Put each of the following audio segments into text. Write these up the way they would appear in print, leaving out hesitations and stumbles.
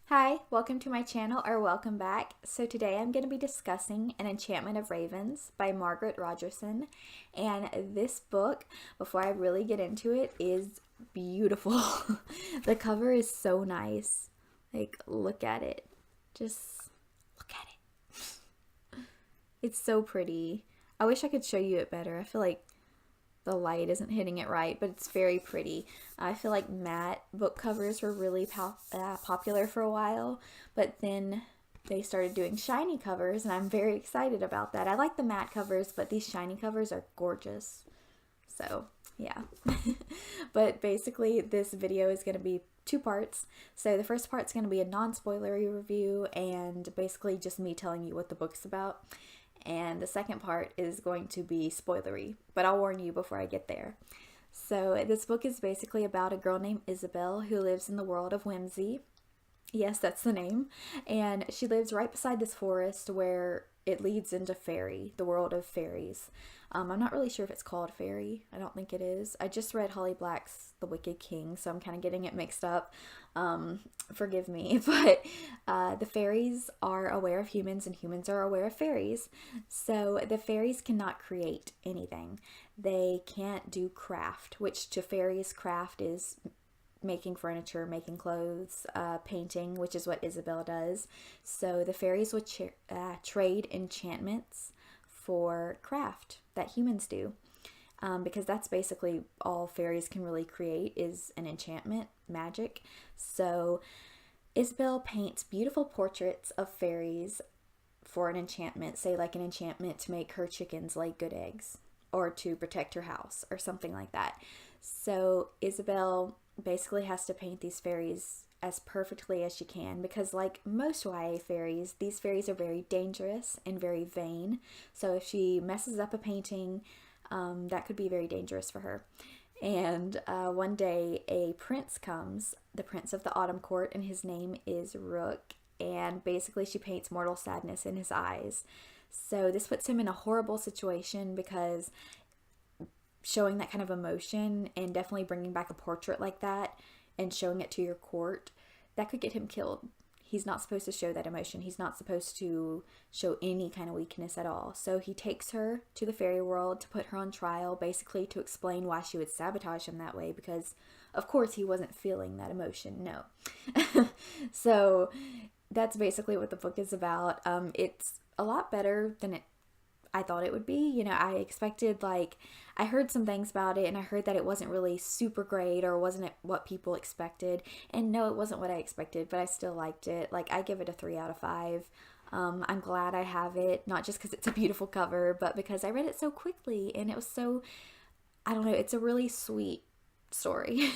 Hi, welcome to my channel, or welcome back. So today I'm going to be discussing An Enchantment of Ravens by Margret Rogerson. And this book, before I really get into it, is beautiful. The cover is so nice. Like, look at it. Just look at it. It's so pretty. I wish I could show you it better. I feel like the light isn't hitting it right, but it's very pretty. I feel like matte book covers were really popular for a while, but then they started doing shiny covers, and I'm very excited about that. I like the matte covers, but these shiny covers are gorgeous. So, yeah. But basically, this video is going to be two parts. So the first part's going to be a non-spoilery review and basically just me telling you what the book's about. And the second part is going to be spoilery, but I'll warn you before I get there. So this book is basically about a girl named Isabel who lives in the world of whimsy. Yes, that's the name. And she lives right beside this forest where it leads into fairy, the world of fairies. I'm not really sure if it's called fairy. I don't think it is. I just read Holly Black's The Wicked King, so I'm kind of getting it mixed up. Forgive me. But the fairies are aware of humans and humans are aware of fairies. So the fairies cannot create anything. They can't do craft, which to fairies, craft is making furniture, making clothes, painting, which is what Isabel does. So the fairies would trade enchantments for craft that humans do, because that's basically all fairies can really create is an enchantment, magic. So Isabel paints beautiful portraits of fairies for an enchantment, say like an enchantment to make her chickens lay good eggs or to protect her house or something like that. So Isabel basically has to paint these fairies as perfectly as she can because, like most YA fairies, these fairies are very dangerous and very vain. So if she messes up a painting, that could be very dangerous for her. And one day a prince comes, the prince of the autumn court, and his name is Rook. And basically she paints mortal sadness in his eyes. So this puts him in a horrible situation because showing that kind of emotion and definitely bringing back a portrait like that and showing it to your court, that could get him killed. He's not supposed to show that emotion. He's not supposed to show any kind of weakness at all. So he takes her to the fairy world to put her on trial, basically to explain why she would sabotage him that way because, of course, he wasn't feeling that emotion. No. So that's basically what the book is about. It's a lot better than I thought it would be. I expected, I heard some things about it and I heard that it wasn't really super great or wasn't it what people expected. And no, it wasn't what I expected, but I still liked it. I give it a 3 out of 5. I'm glad I have it, not just because it's a beautiful cover, but because I read it so quickly and it was so, I don't know, it's a really sweet story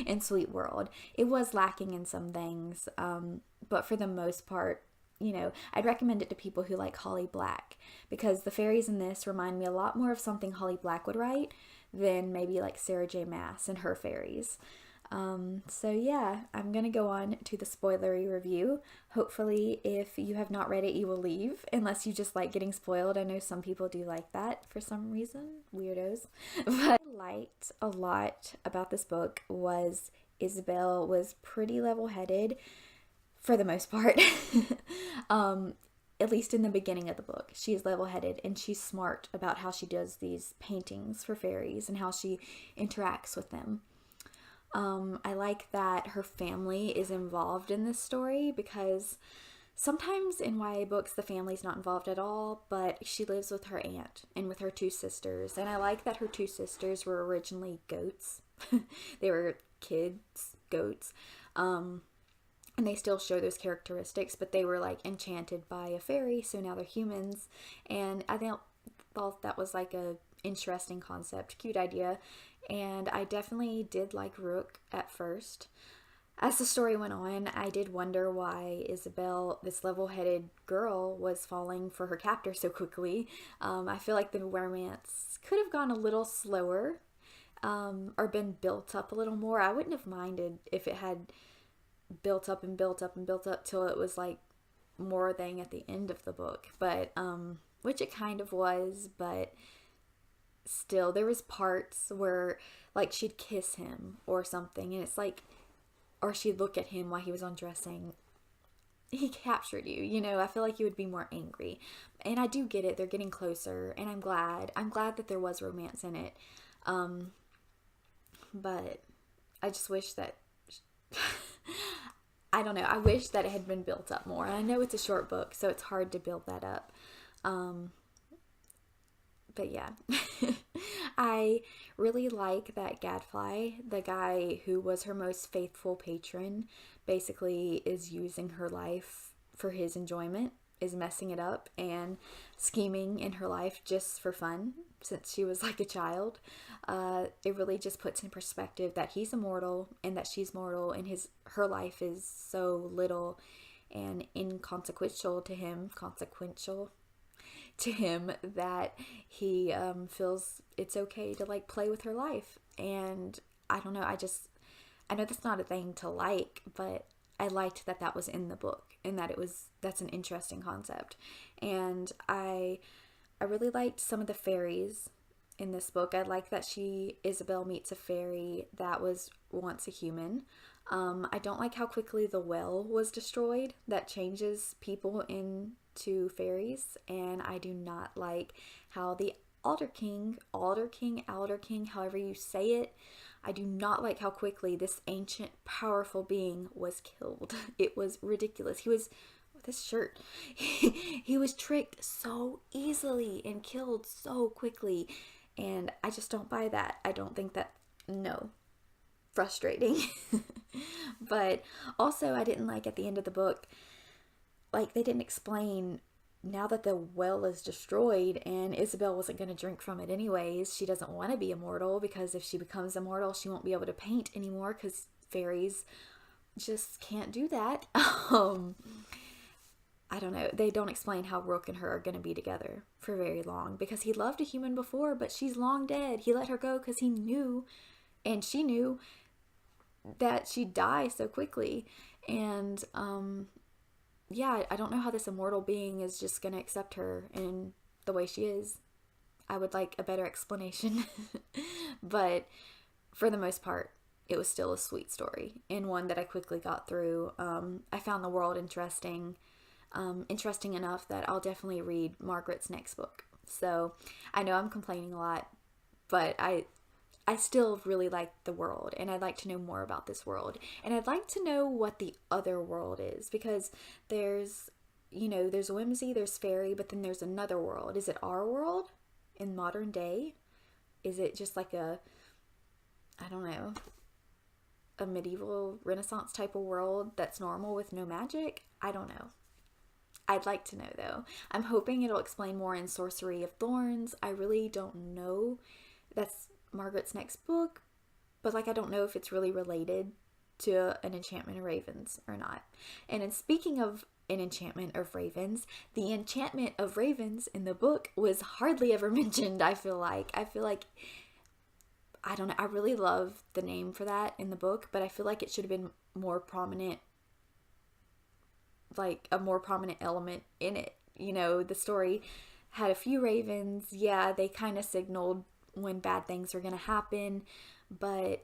and sweet world. It was lacking in some things, but for the most part, I'd recommend it to people who like Holly Black because the fairies in this remind me a lot more of something Holly Black would write than maybe like Sarah J. Maas and her fairies. So yeah, I'm gonna go on to the spoilery review. Hopefully, if you have not read it, you will leave unless you just like getting spoiled. I know some people do like that for some reason, weirdos. But what I liked a lot about this book was Isabel was pretty level-headed for the most part. At least in the beginning of the book, she's level-headed and she's smart about how she does these paintings for fairies and how she interacts with them. I like that her family is involved in this story because sometimes in YA books the family's not involved at all, but she lives with her aunt and with her 2 sisters. And I like that her 2 sisters were originally goats. They were kids, goats. And they still show those characteristics, but they were like enchanted by a fairy, so now they're humans. And I thought that was like a interesting concept, cute idea. And I definitely did like Rook at first. As the story went on, I did wonder why Isabel, this level-headed girl, was falling for her captor so quickly. I feel like the romance could have gone a little slower, or been built up a little more. I wouldn't have minded if it had built up and built up and built up till it was like more thing at the end of the book, but which it kind of was, but still there was parts where like she'd kiss him or something and it's like, or she'd look at him while he was undressing he captured you, you know. I feel like you would be more angry. And I do get it. They're getting closer, and I'm glad. I'm glad that there was romance in it. But I just wish that I don't know. I wish that it had been built up more. And I know it's a short book, so it's hard to build that up. But yeah, I really like that Gadfly, the guy who was her most faithful patron, basically is using her life for his enjoyment, is messing it up and scheming in her life just for fun since she was like a child. It really just puts in perspective that he's immortal and that she's mortal, and her life is so little and inconsequential to him, that he feels it's okay to like play with her life. And I don't know, I know that's not a thing to like, but I liked that that was in the book, and that's an interesting concept. And I really liked some of the fairies in this book. I like that Isabel meets a fairy that was once a human. I don't like how quickly the well was destroyed. That changes people into fairies. And I do not like how the Alder King, however you say it, I do not like how quickly this ancient, powerful being was killed. It was ridiculous. He was, with his shirt, he was tricked so easily and killed so quickly. And I just don't buy that. I don't think that, no. Frustrating. But also I didn't like at the end of the book, like they didn't explain, now that the well is destroyed and Isabel wasn't going to drink from it anyways, she doesn't want to be immortal, because if she becomes immortal she won't be able to paint anymore because fairies just can't do that. I don't know. They don't explain how Rook and her are going to be together for very long, because he loved a human before, but she's long dead. He let her go because he knew, and she knew, that she'd die so quickly. And yeah, I don't know how this immortal being is just going to accept her in the way she is. I would like a better explanation. But for the most part, it was still a sweet story, and one that I quickly got through. I found the world interesting enough that I'll definitely read Margaret's next book. So I know I'm complaining a lot, but I still really like the world, and I'd like to know more about this world. And I'd like to know what the other world is, because there's whimsy, there's fairy, but then there's another world. Is it our world in modern day? Is it just like I don't know, a medieval Renaissance type of world that's normal with no magic? I don't know. I'd like to know though. I'm hoping it'll explain more in Sorcery of Thorns. I really don't know. That's Margaret's next book, but like I don't know if it's really related to an Enchantment of Ravens or not. And in speaking of an Enchantment of Ravens, the Enchantment of Ravens in the book was hardly ever mentioned. I feel like I don't know, I really love the name for that in the book, but I feel like it should have been more prominent, like a more prominent element in it. You know, the story had a few ravens. Yeah, they kind of signaled when bad things are going to happen, but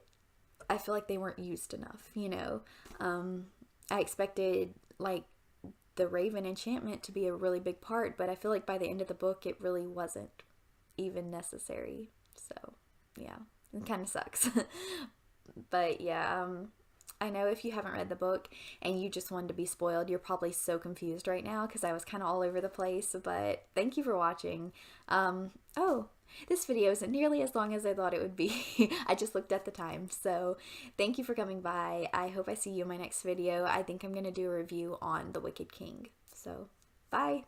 I feel like they weren't used enough, you know. I expected like the raven enchantment to be a really big part, but I feel like by the end of the book it really wasn't even necessary. So yeah, it kind of sucks. But yeah, I know if you haven't read the book and you just wanted to be spoiled, you're probably so confused right now because I was kind of all over the place, but thank you for watching. Oh, this video isn't nearly as long as I thought it would be. I just looked at the time. So thank you for coming by. I hope I see you in my next video. I think I'm going to do a review on The Wicked King. So bye.